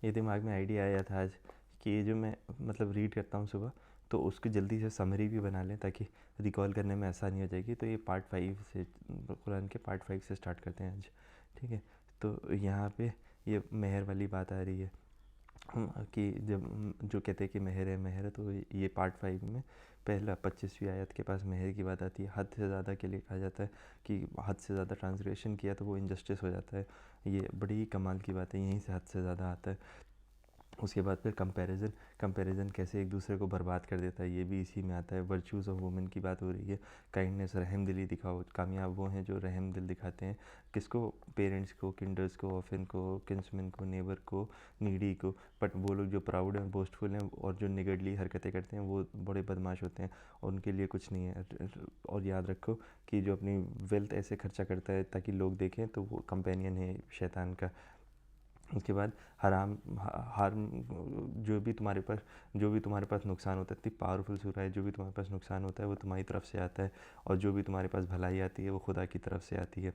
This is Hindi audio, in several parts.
ये दिमाग में आइडिया आया था आज कि ये जो मैं मतलब रीड करता हूँ सुबह, तो उसकी जल्दी से समरी भी बना लें ताकि रिकॉल करने में आसानी हो जाएगी। तो ये पार्ट 5 से, कुरान के पार्ट 5 से स्टार्ट करते हैं आज, ठीक है। तो यहाँ पे ये मेहर वाली बात आ रही है कि जब जो कहते हैं कि मेहर है मेहर है, तो ये पार्ट 5 में पहला 25वीं आयत के पास मेहर की बात आती है। हद से ज़्यादा के लिए कहा जाता है कि हद से ज़्यादा ट्रांसग्रेशन किया तो वो इनजस्टिस हो जाता है। ये बड़ी ही कमाल की बात है, यहीं से हद से ज़्यादा आता है। उसके बाद फिर कंपैरिजन, कंपैरिजन कैसे एक दूसरे को बर्बाद कर देता है, ये भी इसी में आता है। वर्च्यूज़ ऑफ वुमेन की बात हो रही है। काइंडनेस, रहम दिली दिखाओ। कामयाब वो हैं जो रहम दिल दिखाते हैं। किसको? पेरेंट्स को, किंडर्स को, ऑफिन को, किंसमैन को, नेबर को, नीडी को। बट वो लोग जो प्राउड हैं, बोस्टफुल हैं और जो निगर्डली हरकतें करते हैं वो बड़े बदमाश होते हैं और उनके लिए कुछ नहीं है। और याद रखो कि जो अपनी वेल्थ ऐसे खर्चा करता है ताकि लोग देखें, तो वो कंपेनियन है शैतान का। उसके बाद हराम, हार्म, जो भी तुम्हारे पास नुकसान होता है, इतनी पावरफुल सूरह है। जो भी तुम्हारे पास नुकसान होता है वो तुम्हारी तरफ से आता है, और जो भी तुम्हारे पास भलाई आती है वो खुदा की तरफ से आती है।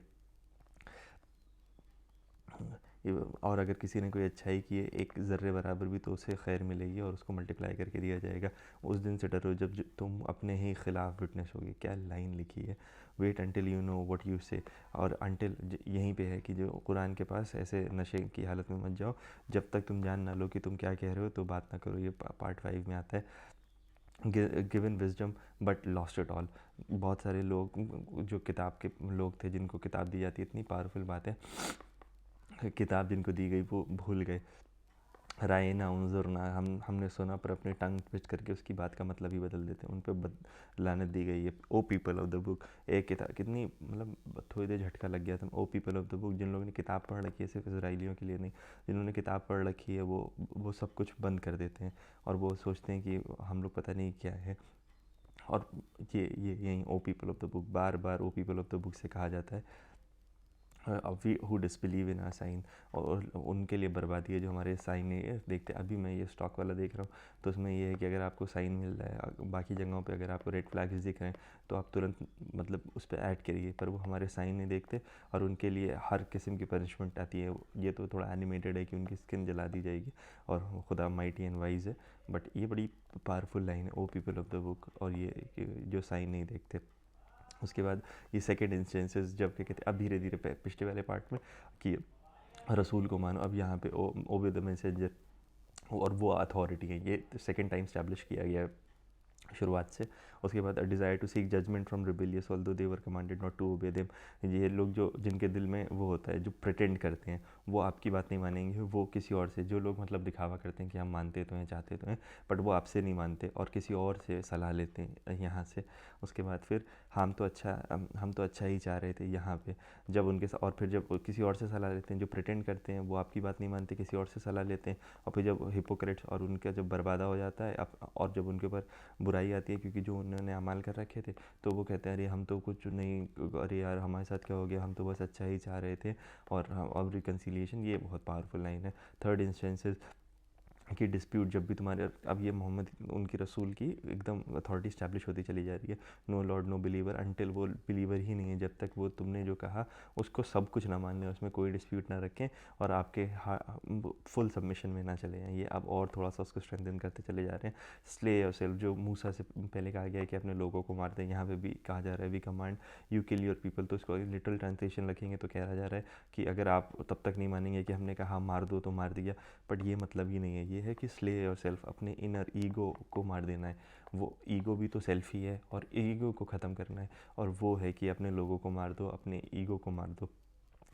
और अगर किसी ने कोई अच्छाई की है एक ज़र्रे बराबर भी, तो उसे खैर मिलेगी और उसको मल्टीप्लाई करके दिया जाएगा। उस दिन से डरो जब तुम अपने ही खिलाफ विटनेस होगे। क्या लाइन लिखी है! Wait until you know what you say. और अंटिल यहीं पे है कि जो कुरान के पास ऐसे नशे की हालत में मत जाओ जब तक तुम जान ना लो कि तुम क्या कह रहे हो, तो बात ना करो। ये पार्ट 5 में आता है। Given wisdom but lost it all. बहुत सारे लोग जो किताब के लोग थे, जिनको किताब दी जाती है, इतनी पावरफुल बात है, किताब जिनको दी गई वो भूल गए। राय ना उनजुर ना, हमने सुना पर अपने टंग ट्विस्ट करके उसकी बात का मतलब ही बदल देते हैं। उन पर लानत दी गई है। ओ पीपल ऑफ द बुक। एक किताब कितनी मतलब थोड़ी देर झटका लग गया था। ओ पीपल ऑफ द बुक, जिन लोगों ने किताब पढ़ रखी है, सिर्फ इसराइलियों के लिए नहीं, जिन्होंने किताब पढ़ रखी है वो सब कुछ बंद कर देते हैं और वो सोचते हैं कि हम लोग पता नहीं क्या है। और ये यही O people of the book, बार बार O people of the book से कहा जाता है। We who disbelieve in our signs, और उनके लिए बर्बादी है जो हमारे साइन नहीं है देखते। अभी मैं ये स्टॉक वाला देख रहा हूँ, तो उसमें ये है कि अगर आपको साइन मिल रहा है, बाकी जगहों पे अगर आपको रेड फ्लैग्स दिख रहे हैं, तो आप तुरंत मतलब उस पर ऐड करिए। पर वो हमारे साइन नहीं देखते और उनके लिए हर किस्म की पनिशमेंट आती है। ये तो थोड़ा एनिमेटेड है कि उनकी स्किन जला दी जाएगी और खुदा माइटी एंड वाइज है। बट ये बड़ी पावरफुल लाइन है, ओ पीपल ऑफ द बुक, और ये जो साइन नहीं देखते। उसके बाद ये सेकेंड इंस्टेंसेस जब क्या कहते हैं, अब धीरे धीरे पिछले वाले पार्ट में कि रसूल को मानो, अब यहाँ पे ओबे द मैसेंजर, और वो अथॉरिटी है। ये सेकेंड टाइम स्टैब्लिश किया गया है शुरुआत से। उसके बाद desire to seek judgement from rebellious although they were commanded not to obey them. ये लोग जो जिनके दिल में वो होता है, जो प्रिटेंड करते हैं, वो आपकी बात नहीं मानेंगे, वो किसी और से, जो लोग मतलब दिखावा करते हैं कि हम मानते तो हैं, चाहते तो हैं, बट वो आपसे नहीं मानते और किसी और से सलाह लेते हैं यहाँ से। उसके बाद फिर हम तो अच्छा ही चाह रहे थे यहाँ पे, जब उनके साथ, और फिर जब किसी और से सलाह लेते हैं, जो प्रिटेंड करते हैं वो आपकी बात नहीं मानते, किसी और से सलाह लेते हैं, और फिर जब हिपोक्रेट्स और उनका जब बर्बादा हो जाता है और जब उनके ऊपर बुराई आती है क्योंकि जो उन्होंने अमाल कर रखे थे, तो वो कहते हैं अरे हम तो कुछ नहीं, अरे यार हमारे साथ क्या हो गया, हम तो बस अच्छा ही चाह रहे थे। और अब रिकन्सिलिएशन, ये बहुत पावरफुल लाइन है। थर्ड इंस्टेंसेस कि डिस्प्यूट जब भी तुम्हारे, अब ये मोहम्मद उनकी रसूल की एकदम अथॉरिटी स्टैब्लिश होती चली जा रही है। No lord no believer, until वो बिलीवर ही नहीं है जब तक वो तुमने जो कहा उसको सब कुछ ना मान लें, उसमें कोई डिस्प्यूट ना रखें और आपके फुल सबमिशन में ना चले जाएँ। ये अब और थोड़ा सा उसको स्ट्रेंथन करते चले जा रहे हैं। स्ले योरसेल्फ, जो मूसा से पहले कहा गया है कि अपने लोगों को मार दें, यहाँ पे भी कहा जा रहा है we command you kill your people. तो इसको लिटरल ट्रांसलेशन रखेंगे तो कहा जा रहा है कि अगर आप तब तक नहीं मानेंगे कि हमने कहा मार दो तो मार दिया, बट ये मतलब ही नहीं है। ये है कि स्ले योरसेल्फ, अपने इनर ईगो को मार देना है। वो ईगो भी तो सेल्फ ही है और ईगो को ख़त्म करना है, और वो है कि अपने लोगों को मार दो, अपने ईगो को मार दो।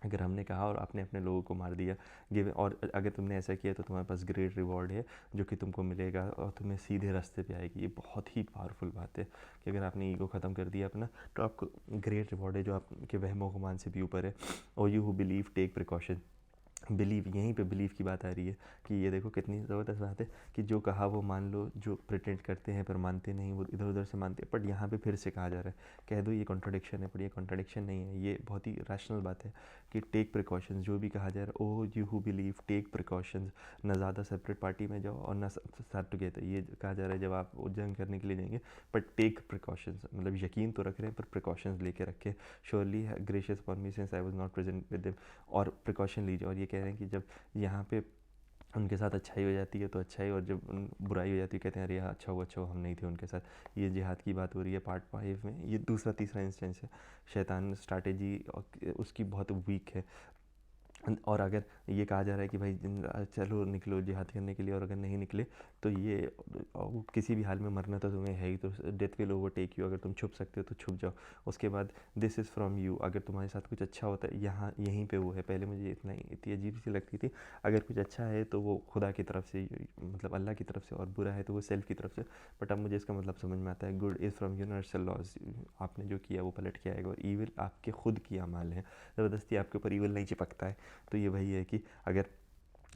अगर हमने कहा और आपने अपने लोगों को मार दिया, गिव, और अगर तुमने ऐसा किया तो तुम्हारे पास ग्रेट रिवॉर्ड है जो कि तुमको मिलेगा और तुम्हें सीधे रास्ते पे आएगी। ये बहुत ही पावरफुल बात है कि अगर आपने ईगो ख़त्म कर दिया अपना, तो आपको ग्रेट रिवॉर्ड है जो आपके वहमो गुमान से भी ऊपर है। और you who believe take precaution. Believe, यहीं पे बिलीव की बात आ रही है कि ये देखो कितनी ज़बरदस्त बात है कि जो कहा वो मान लो, जो प्रिटेंड करते हैं पर मानते नहीं, वो इधर उधर से मानते हैं। बट यहाँ पे फिर से कहा जा रहा है, कह दो ये कॉन्ट्रडिक्शन है, पर ये कॉन्ट्रडिक्शन नहीं है, ये बहुत ही रैशनल बात है कि टेक प्रिकॉशंस। जो भी कहा जा रहा है, O you who believe take precautions, ना ज़्यादा सेपरेट पार्टी में जाओ और ना साथ टुगेदर। ये कहा जा रहा है जब आप जंग करने के लिए जाएंगे, बट टेक प्रिकॉशंस, मतलब यकीन तो रख रहे हैं पर प्रिकॉशंस लेके रखें। Surely gracious for me since I was not present with them, और प्रिकॉशन लीजिए। और ये कह रहे हैं कि जब यहाँ पे उनके साथ अच्छाई हो जाती है तो अच्छाई, और जब बुराई हो जाती है कहते हैं अरे अच्छा हुआ हम नहीं थे उनके साथ। ये जिहाद की बात हो रही है पार्ट 5 में। ये दूसरा तीसरा इंस्टेंस है। शैतान स्ट्रैटेजी उसकी बहुत वीक है। और अगर ये कहा जा रहा है कि भाई चलो निकलो जिहाद करने के लिए, और अगर नहीं निकले तो ये किसी भी हाल में मरना तो तुम्हें है ही, तो डेथ विल ओवरटेक यू। अगर तुम छुप सकते हो तो छुप जाओ। उसके बाद दिस इज़ फ्रॉम यू, अगर तुम्हारे साथ कुछ अच्छा होता है यहाँ यहीं पे वो है। पहले मुझे इतनी अजीब सी लगती थी, अगर कुछ अच्छा है तो वो खुदा की तरफ से, मतलब अल्लाह की तरफ से, और बुरा है तो वो सेल्फ की तरफ से। बट अब मुझे इसका मतलब समझ में आता है, good is from universal laws. आपने जो किया वो पलट के आएगा, और ईविल आपके खुद की अमाल है। ज़बरदस्ती आपके ऊपर ईविल नहीं चिपकता है। तो ये वही है कि अगर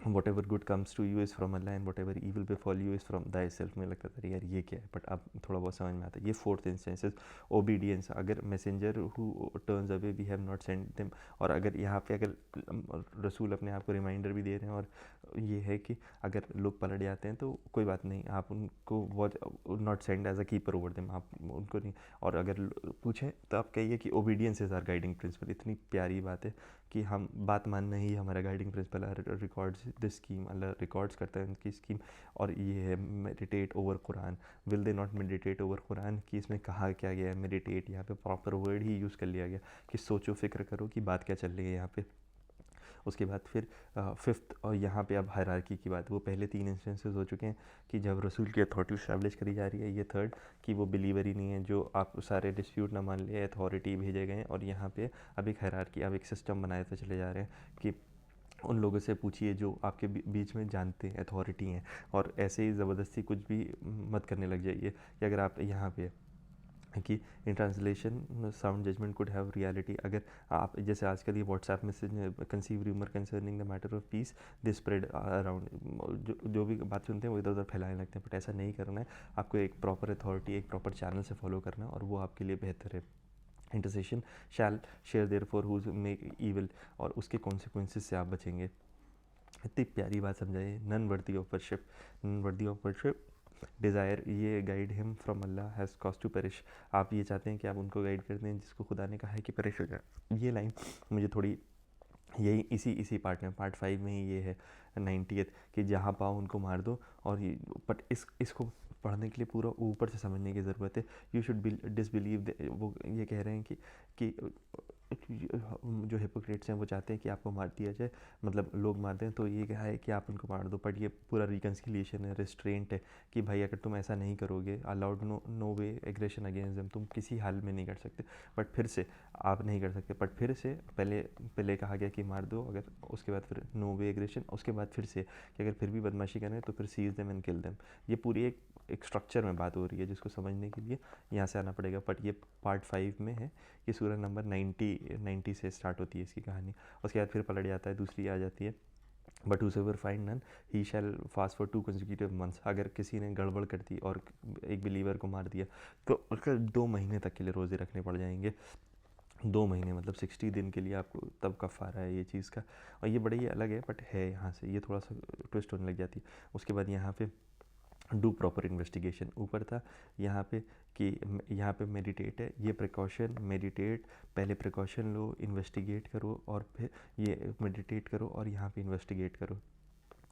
whatever good comes to you is from Allah and whatever evil befall you is from thyself। में लगता था यार ये क्या है, बट अब थोड़ा बहुत समझ में आता है। ये फोर्थ इंस्टेंसेस ओबीडियंस, अगर messenger who turns away we have not send them. और अगर यहाँ पे अगर रसूल अपने आप को रिमाइंडर भी दे रहे हैं, और ये है कि अगर लोग पलट जाते हैं तो कोई बात नहीं, आप उनको watch not send as a keeper over them, आप उनको नहीं। और अगर पूछें तो आप कहिए कि obedience is our guiding principle. इतनी प्यारी बात है कि हम बात मानना ही हमारा गाइडिंग प्रिंसिपल है। Records the scheme, Allah records करता है उनकी स्कीम। और ये है meditate over Quran. Will they not meditate over Quran, कि इसमें कहा क्या गया है मेडिटेट, यहाँ पे प्रॉपर वर्ड ही यूज़ कर लिया गया कि सोचो फिक्र करो कि बात क्या चल रही है यहाँ पे। उसके बाद फिर फिफ्थ, और यहाँ पे अब हायरार्की की बात। वो पहले 3 इंस्टेंसेस हो चुके हैं कि जब रसूल की अथॉरिटी इस्टेब्लिश करी जा रही है। ये थर्ड कि वो बिलीवर ही नहीं है, जो आप सारे डिस्प्यूट ना मान लिए, अथॉरिटी भेजे गए हैं। और यहाँ पे अब एक हायरार्की, अब एक सिस्टम बनाए तो चले जा रहे हैं कि उन लोगों से पूछिए जो आपके बीच में जानते हैं, अथॉरिटी हैं। और ऐसे ही ज़बरदस्ती कुछ भी मत करने लग जाइए कि अगर आप यहाँ पे कि in translation sound judgement could have reality. अगर आप जैसे आजकल ये WhatsApp message conceive rumour concerning the matter of peace they spread around, जो भी बात सुनते हैं वो इधर उधर फैलाने लगते हैं। बट ऐसा नहीं करना है, आपको एक प्रॉपर अथॉरिटी, एक प्रॉपर चैनल से फॉलो करना है, और वो आपके लिए बेहतर है। Intercession shall share there for whose make evil, और उसके कॉन्सिक्वेंसेज से आप बचेंगे। इतनी प्यारी बात समझाइए। None worthy of worship, none worthy of worship desire ये guide him from Allah has cause to perish. आप ये चाहते हैं कि आप उनको गाइड कर दें जिसको खुदा ने कहा है कि पेरिश हो जाए। ये लाइन मुझे थोड़ी, यही इसी पार्ट में, पार्ट 5 में ही ये है 90th, कि जहाँ पाओ उनको मार दो। और ये बट इसको पढ़ने के लिए पूरा ऊपर से समझने की ज़रूरत है। You should be disbelieve. वो ये कह रहे हैं कि जो हिपोक्रेट्स हैं वो चाहते हैं कि आपको मार दिया जाए, मतलब लोग मार दें, तो ये कहा है कि आप उनको मार दो। बट ये पूरा रिकन्सिलिएशन है, रिस्ट्रेंट है कि भाई अगर तुम ऐसा नहीं करोगे, अलाउड नो वे एग्रेशन अगेंस्ट देम, तुम किसी हाल में नहीं कर सकते। बट फिर से आप नहीं कर सकते, बट फिर से पहले कहा गया कि मार दो, अगर उसके बाद फिर नो वे एग्रेशन, उसके बाद फिर से कि अगर फिर भी बदमाशी करें तो फिर seize them and kill them. ये पूरी एक स्ट्रक्चर में बात हो रही है जिसको समझने के लिए यहाँ से आना पड़ेगा। बट ये पार्ट 5 में है। ये सूरह नंबर 90 से स्टार्ट होती है इसकी कहानी। उसके बाद फिर पलट जाता है, दूसरी आ जाती है but whosoever find none he shall fast for 2 consecutive months. अगर किसी ने गड़बड़ कर दी और एक बिलीवर को मार दिया तो उसका 2 महीने तक के लिए रोज़े रखने पड़ जाएंगे। 2 महीने मतलब 60 दिन के लिए आपको तब कफ़ारा है ये चीज़ का। और ये बड़ा ही अलग है, बट है यहाँ से ये थोड़ा सा ट्विस्ट होने लग जाती है। उसके बाद यहाँ पे डू प्रॉपर इन्वेस्टिगेशन ऊपर था, यहाँ पे कि यहाँ पे मेडिटेट है। ये प्रिकॉशन मेडिटेट, पहले प्रिकॉशन लो, इन्वेस्टिगेट करो, और फिर ये मेडिटेट करो, और यहाँ पे इन्वेस्टिगेट करो।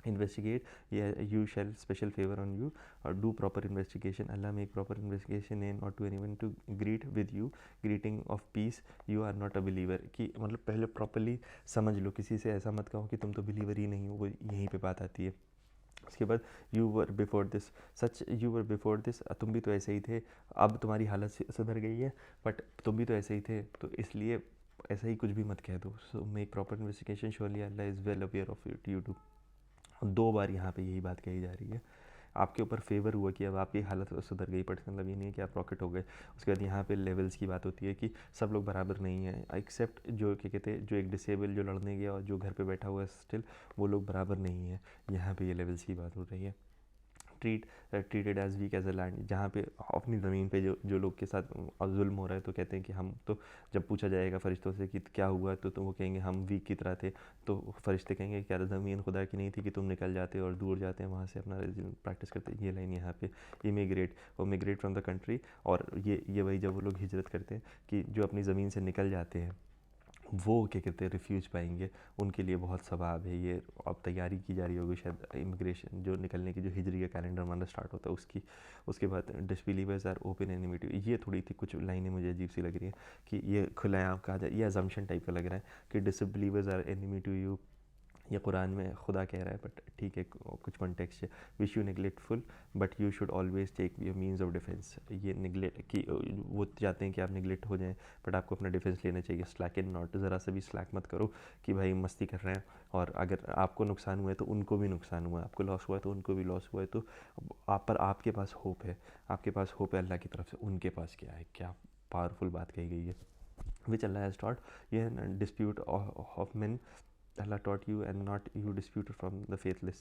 इन्वेस्टिगेट, ये you shall special favour on you, और do proper investigation, Allah make proper investigation in not to anyone to greet with you greeting of peace you are not a believer. कि मतलब पहले प्रॉपरली समझ लो, किसी से ऐसा मत कहो कि तुम तो बिलीवर ही नहीं हो, वो यहीं पे बात आती है। उसके बाद you were before this such, you were before this, तुम भी तो ऐसे ही थे, अब तुम्हारी हालत सुधर गई है, बट तुम भी तो ऐसे ही थे, तो इसलिए ऐसा ही कुछ भी मत कह दो। So make proper investigation surely Allah is well aware of it you do. 2 बार यहाँ पे यही बात कही जा रही है। आपके ऊपर फेवर हुआ कि अब आपकी हालत सुधर गई, बट मतलब ये नहीं है कि आप रॉकेट हो गए। उसके बाद यहाँ पे लेवल्स की बात होती है कि सब लोग बराबर नहीं हैं, एक्सेप्ट जो क्या कहते हैं, जो एक डिसेबल जो लड़ने गया और जो घर पे बैठा हुआ है स्टिल, वो लोग बराबर नहीं हैं। यहाँ पे ये लेवल्स की बात हो रही है। Treated as weak as a land, जहाँ पे अपनी ज़मीन पे जो लोग के साथ जुल्म हो रहा है, तो कहते हैं कि हम तो, जब पूछा जाएगा फरिश्तों से कि क्या हुआ, तो वो कहेंगे हम वीक की तरह थे। तो फरिश्ते कहेंगे क्या ज़मीन खुदा की नहीं थी कि तुम निकल जाते और दूर जाते हैं वहाँ से अपना प्रैक्टिस करते। ये लाइन यहाँ पे इमिग्रेट, वो मिग्रेट फ्रॉम द कंट्री। और ये वही जब वो लोग हिजरत करते हैं कि जो अपनी ज़मीन से निकल जाते हैं, वो क्या कहते हैं रिफ्यूज पाएंगे, उनके लिए बहुत सवाब है ये। अब तैयारी की जा रही होगी शायद इमिग्रेशन जो निकलने की, जो हिजरी का कैलेंडर माना स्टार्ट होता है उसकी। उसके बाद disbelievers are open enemy to, ये थोड़ी थी कुछ लाइनें मुझे अजीब सी लग रही है कि ये खुलायाम कहा जाए, ये अजम्पशन टाइप का लग रहा है कि disbelievers are enemy to you, ये कुरान में खुदा कह रहा है, बट ठीक है कुछ कॉन्टेक्स्ट है। Wish you neglectful but you should always take your means of defence, ये निगलेक्ट कि वो चाहते हैं कि आप निगलेक्ट हो जाएं, बट आपको अपना डिफेंस लेना चाहिए। स्लैक इन नॉट, ज़रा सा भी स्लैक मत करो कि भाई मस्ती कर रहे हैं, और अगर आपको नुकसान हुआ है तो उनको भी नुकसान हुआ है, आपको लॉस हुआ है तो उनको भी लॉस हुआ है, तो आप पर आपके पास होप है, आपके पास होप है अल्लाह की तरफ से, उनके पास क्या है। क्या पावरफुल बात कही गई है। विच अल्लाह हैज़ टॉट, ये dispute of men Allah taught you and not you disputed from the faithless,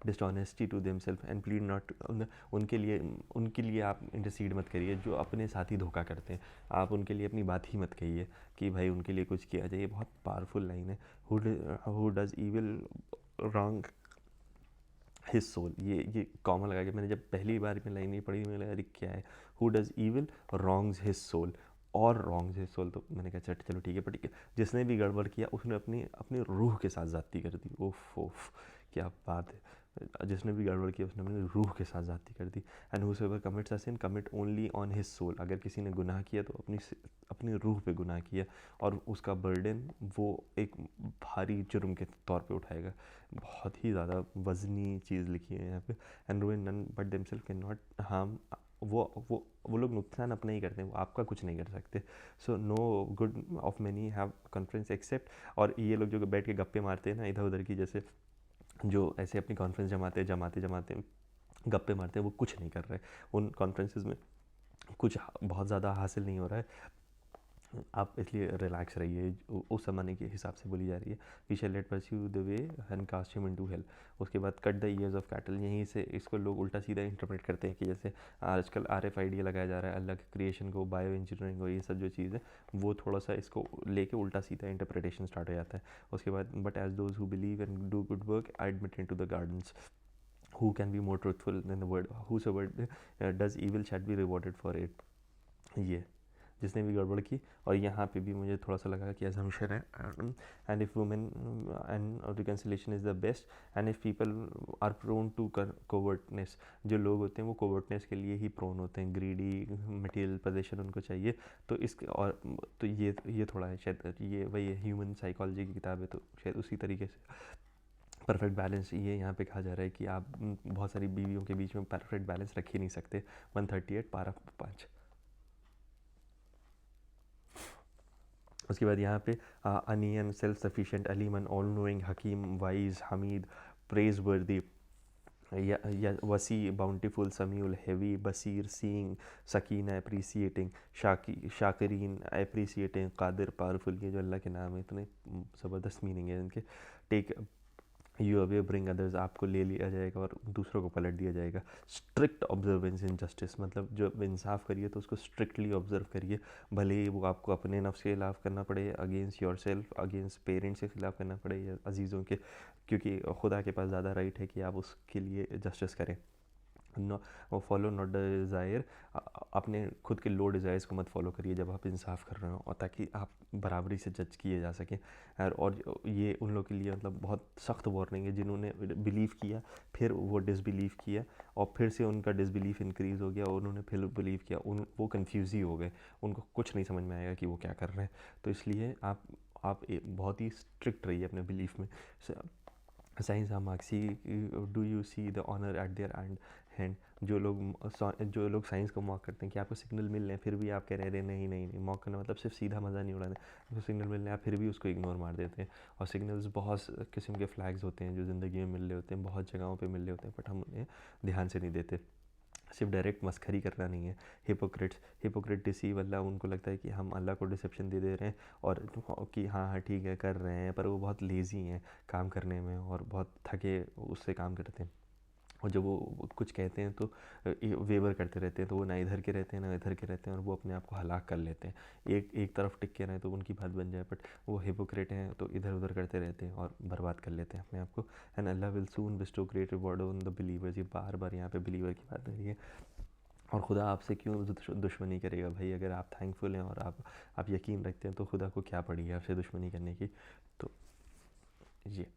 dishonesty to themselves and plead not उनके लिए आप इंटरसीड मत करिए जो अपने साथ ही धोखा करते हैं, आप उनके लिए अपनी बात ही मत कहिए कि भाई उनके लिए कुछ किया जाए। ये बहुत पावरफुल लाइन है। Who does evil wrong his soul, ये कॉमन लगा के मैंने जब पहली बार में लाइन नहीं पढ़ी, मैंने अरे क्या है, who does evil wrongs his soul, और रॉन्ग्स हिज सोल, तो मैंने कहा चलो ठीक है, पर ठीक है, जिसने भी गड़बड़ किया उसने अपनी अपनी रूह के साथ ज़्यादती कर दी। ओफ ओफ, क्या बात है, जिसने भी गड़बड़ किया उसने अपनी रूह के साथ ज़्यादती कर दी। And whosoever commits a sin commit only on his soul, अगर किसी ने गुनाह किया तो अपनी रूह पे गुनाह किया, और उसका बर्डन वो एक भारी जुर्म के तौर पे उठाएगा। बहुत ही ज़्यादा वज़नी चीज़ लिखी है यहाँ पे। And ruin none but themselves can not harm, वो लोग नुकसान अपना ही करते हैं, वो आपका कुछ नहीं कर सकते। So no good of many have conference except, और ये लोग जो बैठ के गप्पे मारते हैं ना इधर उधर की, जैसे जो ऐसे अपनी कॉन्फ्रेंस जमाते गप्पे मारते हैं, वो कुछ नहीं कर रहे। उन कॉन्फ्रेंसेस में कुछ बहुत ज़्यादा हासिल नहीं हो रहा है, आप इसलिए रिलैक्स रहिए। उस ज़माने के हिसाब से बोली जा रही है। We shall let pursue the way and cast him into hell. उसके बाद cut the ears of cattle, यहीं से इसको लोग उल्टा सीधा इंटरप्रेट करते हैं कि जैसे आजकल RFID लगाया जा रहा है, अलग क्रिएशन को, बायो इंजीनियरिंग को, ये सब जो चीज़ है वो थोड़ा सा इसको लेके उल्टा सीधा इंटरप्रिटेशन स्टार्ट हो जाता है। उसके बाद but as those who believe and do good work I admit into the gardens, who can be more truthful than the word whosoever does evil shall be rewarded for it। ये जिसने भी गड़बड़ की, और यहाँ पे भी मुझे थोड़ा सा लगा कि assumption है। And if women and reconciliation is the best and if people are prone to covertness, जो लोग होते हैं वो कोवर्टनेस के लिए ही प्रोन होते हैं, ग्रीडी, मटेरियल पोजेशन उनको चाहिए, तो इसके और तो ये थोड़ा है शायद, ये वही ह्यूमन साइकोलॉजी की किताब है, तो शायद उसी तरीके से परफेक्ट बैलेंस ये यहाँ पे कहा जा रहा है कि आप बहुत सारी बीवियों के बीच में परफेक्ट बैलेंस रख ही नहीं सकते। 138 पारा 5। उसके बाद यहाँ पे अनियन, self sufficient, Aleeman, all knowing, Hakeem, wise, Hameed, praiseworthy, या Wasi, bountiful, Samiul, heavy, Baseer, seeing, Sakina, appreciating, Shakireen, appreciating, Qadir, powerful, ये जो अल्लाह के नाम है इतने ज़बरदस्त मीनिंग है इनके। Take you away bring others, आपको ले लिया जाएगा और दूसरों को पलट दिया जाएगा। स्ट्रिक्ट ऑब्जर्वेंस इन जस्टिस, मतलब जब इंसाफ करिए तो उसको स्ट्रिक्टली ऑब्जर्व करिए, भले ही वो आपको अपने नफ्स के खिलाफ करना पड़े, against your self, against parents के खिलाफ करना पड़े या अजीज़ों के, क्योंकि खुदा के पास ज़्यादा राइट है कि आप उसके लिए जस्टिस करें। नो फॉलो नॉट डिज़ायर, अपने खुद के लो डिज़ायर्स को मत फॉलो करिए जब आप इंसाफ कर रहे हो, और ताकि आप बराबरी से जज किए जा सकें। और ये उन लोगों के लिए मतलब बहुत सख्त वार्निंग है जिन्होंने बिलीव किया, फिर वो डिसबिलीव किया, और फिर से उनका डिसबिलीफ इंक्रीज़ हो गया, और उन्होंने फिर बिलीव किया, वो कंफ्यूज ही हो गए, उनको कुछ नहीं समझ में आएगा कि वो क्या कर रहे हैं। तो इसलिए आप बहुत ही स्ट्रिक्ट रहिए अपने बिलीफ में। साइंस मार्क्सी, do you see the honour at their hand, जो लोग साइंस को मॉक करते हैं कि आपको सिग्नल मिल रहे हैं फिर भी आप कह रहे हैं नहीं नहीं नहीं, मॉक करना मतलब सिर्फ सीधा मज़ा नहीं उड़ाना, आपको सिग्नल मिल रहे हैं आप फिर भी उसको इग्नोर मार देते हैं। और सिग्नल्स बहुत किस्म के फ्लैग्स होते हैं जो ज़िंदगी में मिल रहे होते हैं, बहुत जगहों पे मिल रहे होते हैं, बट हम उन्हें ध्यान से नहीं देते। सिर्फ डायरेक्ट मस्खरी करना नहीं है। हिपोक्रेट डिसीव अल्लाह, उनको लगता है कि हम अल्लाह को डिसेप्शन दे रहे हैं, और कि हाँ हाँ ठीक है कर रहे हैं, पर वो बहुत लेज़ी हैं काम करने में और बहुत थके उससे काम करते हैं, और जब वो कुछ कहते हैं तो वेवर करते रहते हैं, तो वो ना इधर के रहते हैं ना इधर के रहते हैं, और वो अपने आप को हलाक कर लेते हैं। एक तरफ टिक के रहें तो उनकी बात बन जाए, बट वो हिपोक्रेट हैं तो इधर उधर करते रहते हैं और बर्बाद कर लेते हैं अपने आप को। And Allah will soon bestow great reward on the believers, ये बार बार यहाँ पे बिलीवर की बात हो रही है। और खुदा आपसे क्यों दुश्मनी करेगा भाई? अगर आप थैंकफुल हैं और आप यकीन रखते हैं तो खुदा को क्या पड़ी है आपसे दुश्मनी करने की? तो ये